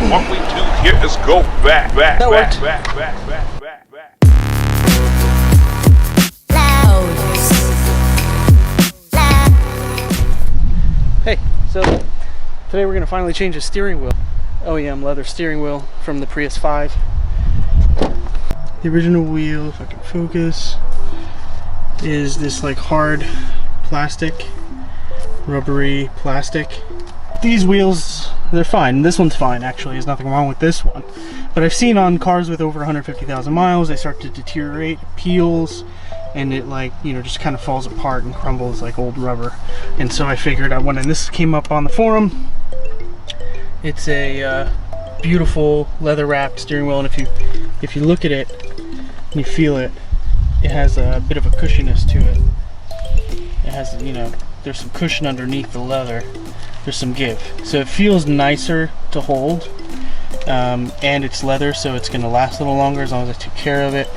What we do here is go back. Hey, so today we're going to finally change the steering wheel. OEM leather steering wheel from the Prius 5. The original wheel, if I can focus, is this like hard plastic, rubbery plastic. These wheels, they're fine. This one's fine, actually. There's nothing wrong with this one. But I've seen on cars with over 150,000 miles, they start to deteriorate, peels, and it, like, you know, just kind of falls apart and crumbles like old rubber. And so I figured out when this came up on the forum, it's a beautiful leather wrapped steering wheel, and if you look at it and you feel it, it has a bit of a cushiness to it. It has, you know, there's some cushion underneath the leather. There's some give, so it feels nicer to hold, and it's leather, so it's going to last a little longer as long as I take care of it.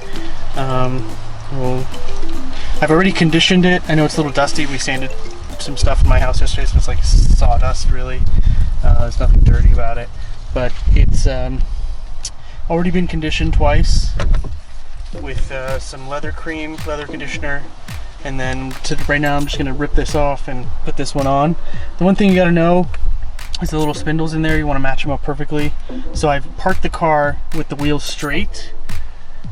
Well, I've already conditioned it. I know it's a little dusty. We sanded some stuff in my house yesterday, so it's like sawdust, really. There's nothing dirty about it, but it's already been conditioned twice with some leather cream, leather conditioner. And then right now I'm just gonna rip this off and put this one on. The one thing you gotta know is the little spindles in there, you wanna match them up perfectly. So I've parked the car with the wheels straight,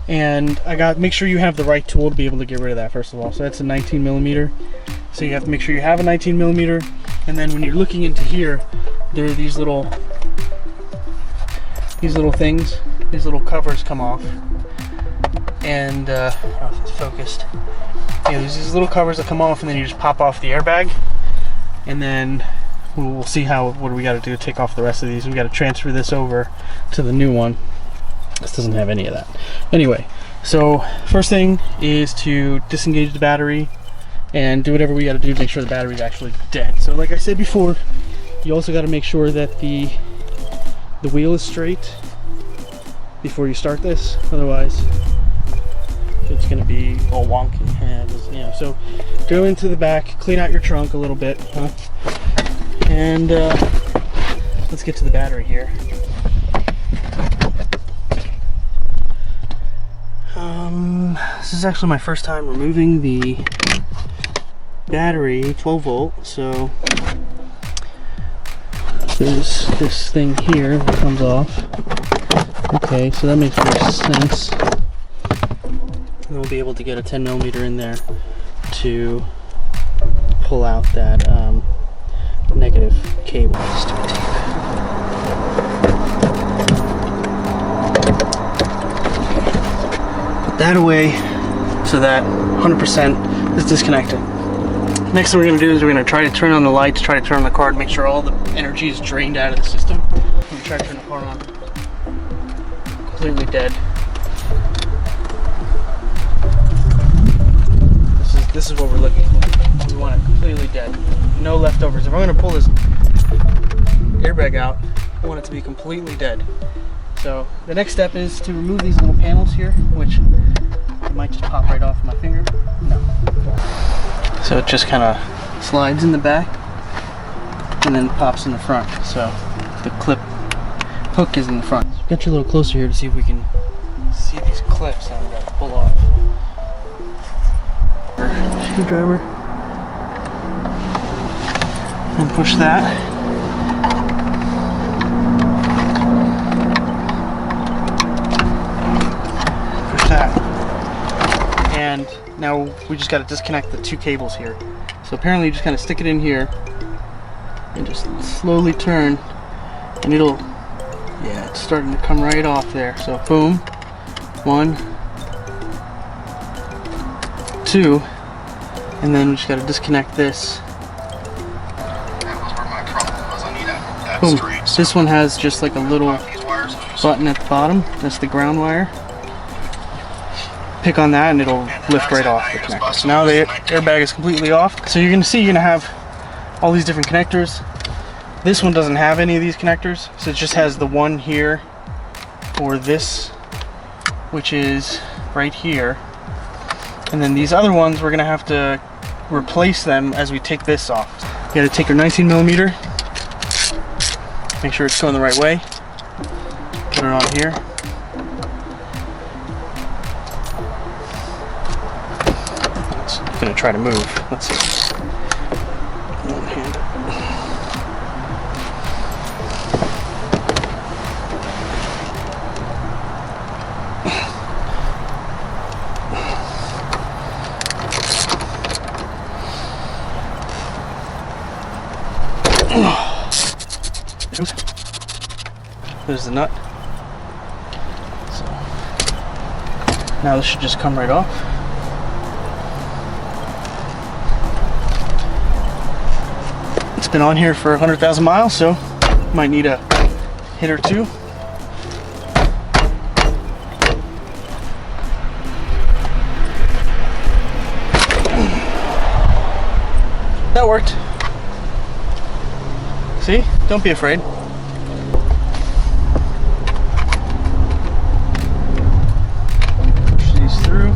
and make sure you have the right tool to be able to get rid of that, first of all. So that's a 19mm. So you have to make sure you have a 19mm. And then when you're looking into here, there are these little things, these little covers come off. And I don't know if it's focused. Yeah, there's these little covers that come off, and then you just pop off the airbag, and then we'll see what do we got to do to take off the rest of these. We got to transfer this over to the new one. This doesn't have any of that. Anyway, so first thing is to disengage the battery and do whatever we got to do to make sure the battery's actually dead. So like I said before, you also got to make sure that the wheel is straight before you start this, otherwise it's going to be all wonky. And, you know, so go into the back, clean out your trunk a little bit, and let's get to the battery here. This is actually my first time removing the battery, 12 volt, so there's this thing here that comes off. Okay, so that makes more sense. And we'll be able to get a 10mm in there to pull out that negative cable. Stupid tape. Put that away so that 100% is disconnected. Next thing we're going to do is we're going to try to turn on the lights, try to turn on the car to make sure all the energy is drained out of the system. I'm going to try to turn the car on. Completely dead. This is what we're looking for. We want it completely dead. No leftovers. If I'm going to pull this airbag out, I want it to be completely dead. So the next step is to remove these little panels here, which might just pop right off my finger. No. So it just kind of slides in the back and then pops in the front. So the clip hook is in the front. So get you a little closer here to see if we can see these clips that I'm going to pull off. Screwdriver, and push that. Push that. And now we just got to disconnect the two cables here. So apparently you just kind of stick it in here and just slowly turn, and it'll, yeah, it's starting to come right off there. So boom, 1, 2. And then we just got to disconnect this. That was where my problem was. I need that Boom. straight. So this one has just like a little button at the bottom. That's the ground wire. Pick on that and it'll lift right off the connector. So now the airbag is completely off. So you're going to see you're going to have all these different connectors. This one doesn't have any of these connectors. So it just has the one here, or this, which is right here. And then these other ones, we're going to have to replace them as we take this off. You got to take your 19mm, make sure it's going the right way, Put it on here. It's gonna try to move. Let's see. One hand. There's the nut. So now this should just come right off. It's been on here for 100,000 miles, so might need a hit or two. That worked. See? Don't be afraid. Push these through.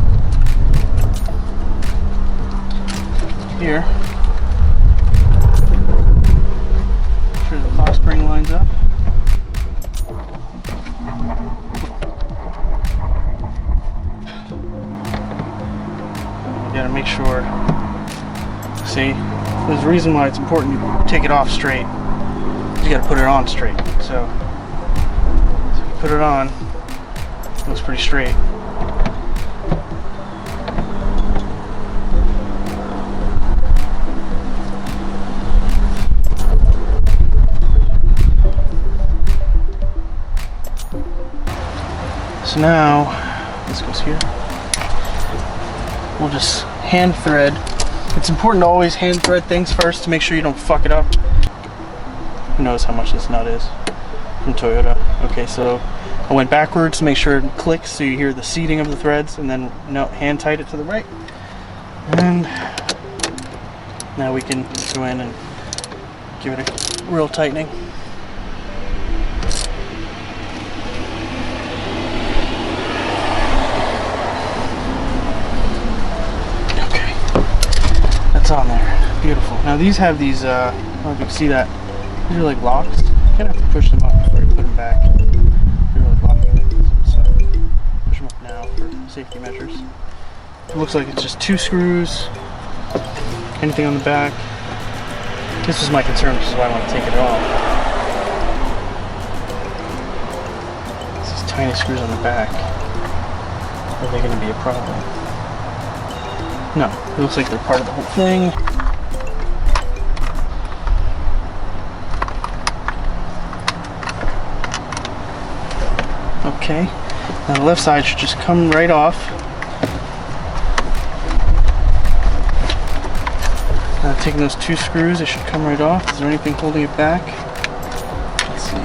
Here. Make sure the box spring lines up. You gotta make sure. See? There's a reason why it's important to take it off straight. You gotta put it on straight. So if you put it on, it looks pretty straight. So now, this goes here. We'll just hand thread. It's important to always hand thread things first to make sure you don't fuck it up. Who knows how much this nut is from Toyota. Okay, so I went backwards to make sure it clicks so you hear the seating of the threads, and then hand tight it to the right. And now we can go in and give it a real tightening. Okay, that's on there. Beautiful. Now these have these, I don't know if you can see that. These are like locks. You kind of have to push them up before you put them back. They're like locking mechanisms, so push them up now for safety measures. It looks like it's just 2 screws. Anything on the back. This was my concern, which is why I want to take it off. These tiny screws on the back. Are they going to be a problem? No, it looks like they're part of the whole thing. Okay, now the left side should just come right off. Now taking those 2 screws, it should come right off. Is there anything holding it back? Let's see.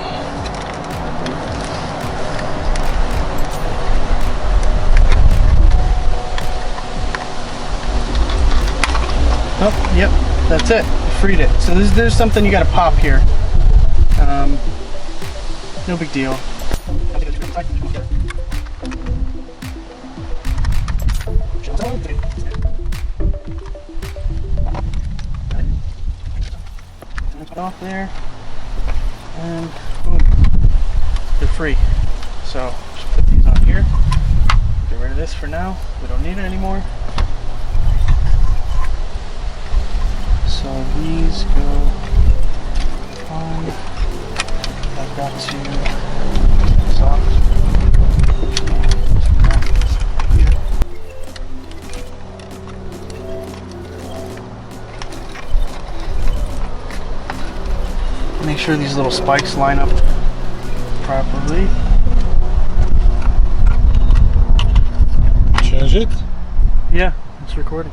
Oh, yep, that's it. You freed it. So there's something you got to pop here. No big deal. Off there, and boom, they're free. So just put these on here, get rid of this for now, we don't need it anymore. So these go on. I've got to soft. Make sure these little spikes line up properly. Change it? Yeah, it's recording.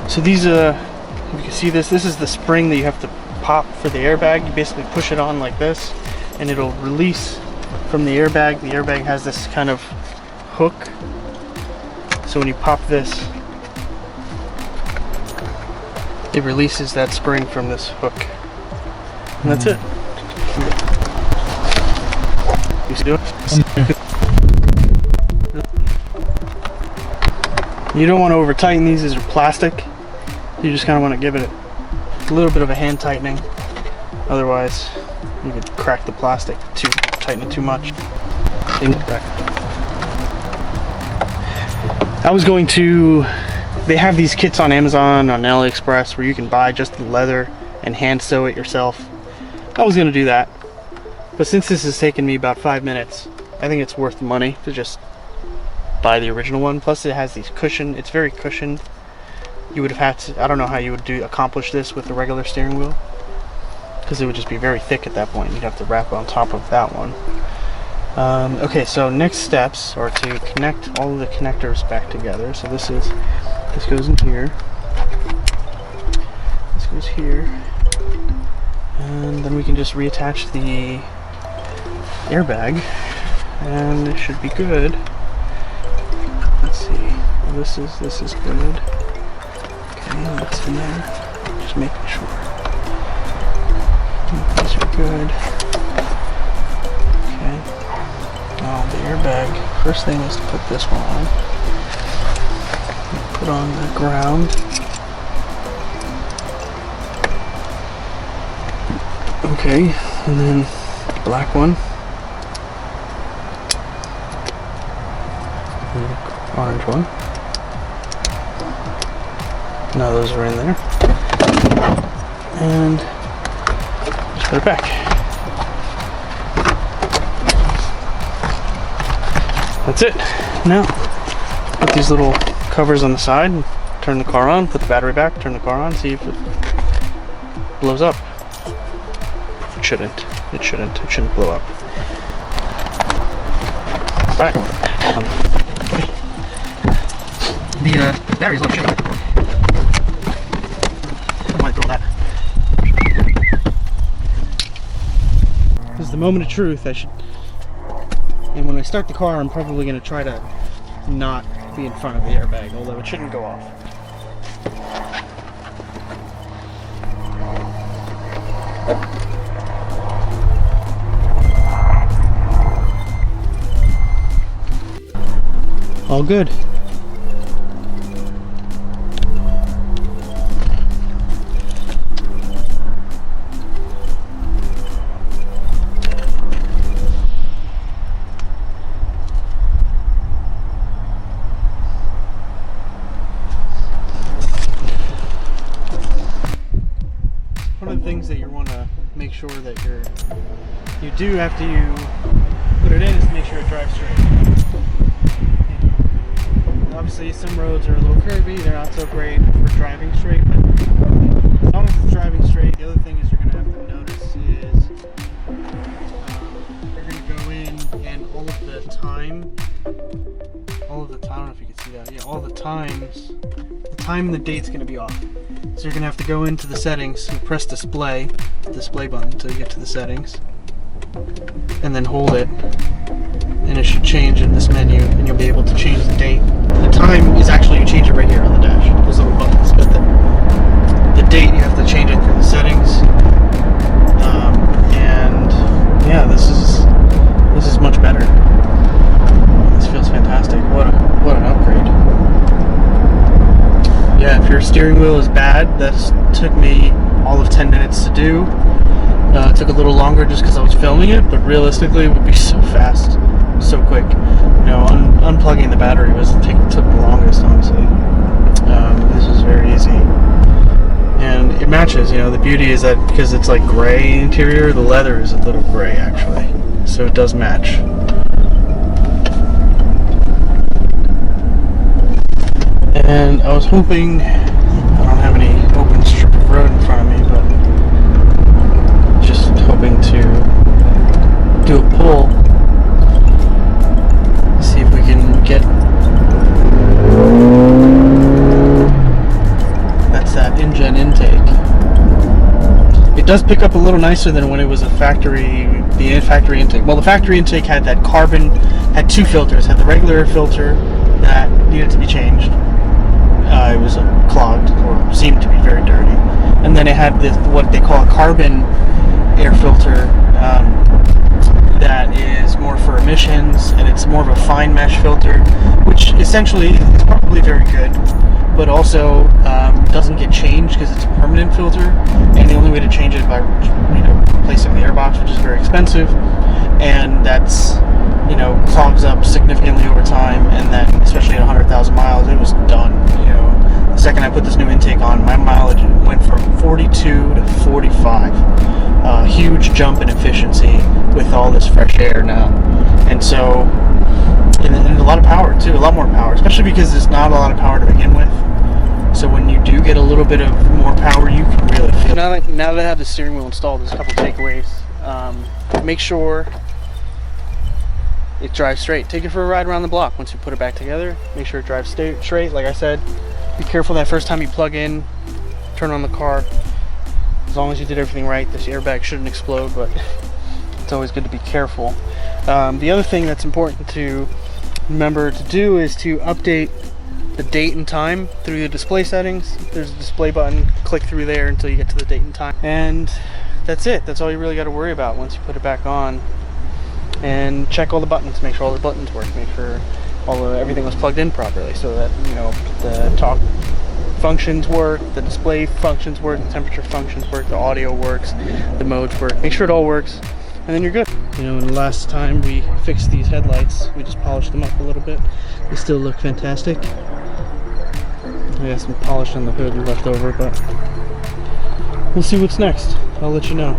So these, if you can see this is the spring that you have to pop for the airbag. You basically push it on like this, and it'll release from the airbag. The airbag has this kind of hook. So when you pop this, it releases that spring from this hook. And that's it. You see it? You don't want to over tighten these. These are plastic. You just kind of want to give it a little bit of a hand tightening. Otherwise, you could crack the plastic to tighten it too much. Incorrect. I was going to. They have these kits on Amazon, on AliExpress, where you can buy just the leather and hand sew it yourself. I was going to do that, but since this has taken me about 5 minutes, I think it's worth the money to just buy the original one. Plus, it has these cushion. It's very cushioned. You would have had to. I don't know how you would accomplish this with the regular steering wheel, because it would just be very thick at that point. You'd have to wrap on top of that one. Okay, so next steps are to connect all of the connectors back together. So this goes in here. This goes here, and then we can just reattach the airbag, and it should be good. Let's see. This is good. Okay, that's in there. Just making sure. These are good. Okay. Now the airbag. First thing is to put this one on. Put on the ground. Okay, and then the black one. And the orange one. Now those are in there. And just put it back. That's it. Now, put these little covers on the side, and turn the car on, put the battery back, turn the car on, see if it blows up. It shouldn't. It shouldn't blow up. Alright. The battery's a little shaky. I might throw that. This is the moment of truth. And when I start the car, I'm probably going to try to not be in front of the airbag, although it shouldn't go off. All good. One of the things that you want to make sure that you do after you put it in is to make sure it drives straight. Obviously, some roads are a little curvy, they're not so great for driving straight, but as long as it's driving straight, the other thing is you're going to have to notice is you're going to go in and all of the time, I don't know if you can see that, yeah, all the times, the time and the date's going to be off. So you're going to have to go into the settings and press display button to get to the settings, and then hold it, and it should change in this menu, and you'll be able to change the date. The time is actually, you change it right here on the dash, those little buttons, but the date you have to change it through the settings. And yeah, this is much better. This feels fantastic. What an upgrade. Yeah, if your steering wheel is bad, that took me all of 10 minutes to do. It took a little longer just because I was filming it, but realistically it would be so fast, so quick. You know, unplugging the battery took the longest, honestly. This was very easy. And it matches, you know, the beauty is that because it's like gray interior, the leather is a little gray actually. So it does match. And I was hoping, I don't have any open strip of road in front of me, but just hoping to do a pull, see if we can get, that's that in-gen intake. It does pick up a little nicer than when it was a factory intake. Well, the factory intake had that carbon, had two filters, had the regular filter that needed to be changed. It was clogged, or seemed to be very dirty. And then it had this, what they call a carbon air filter, that is more for emissions, and it's more of a fine mesh filter, which essentially is probably very good, but also doesn't get changed because it's a permanent filter, and the only way to change it is by replacing the airbox, which is very expensive, and that's clogs up significantly over time, and then especially at 100,000 miles it was done. The second I put this new intake on, my mileage went from 42 to 45. Huge jump in efficiency with all this fresh air now, and so and a lot of power too, a lot more power, especially because there's not a lot of power to begin with. So when you do get a little bit of more power, you can really feel it. Now that I have the steering wheel installed, there's a couple takeaways. Make sure it drives straight. Take it for a ride around the block. Once you put it back together, make sure it drives straight. Like I said, be careful that first time you plug in, turn on the car. As long as you did everything right, this airbag shouldn't explode, but it's always good to be careful. The other thing that's important to remember to do is to update the date and time through the display settings. There's a display button, click through there until you get to the date and time, and that's it. That's all you really got to worry about once you put it back on. And check all the buttons, make sure all the buttons work, make sure everything was plugged in properly, so that the talk functions work, the display functions work, the temperature functions work, the audio works, the modes work. Make sure it all works, and then you're good. And the last time we fixed these headlights, we just polished them up a little bit. They still look fantastic. We got some polish on the hood left over, but we'll see what's next. I'll let you know.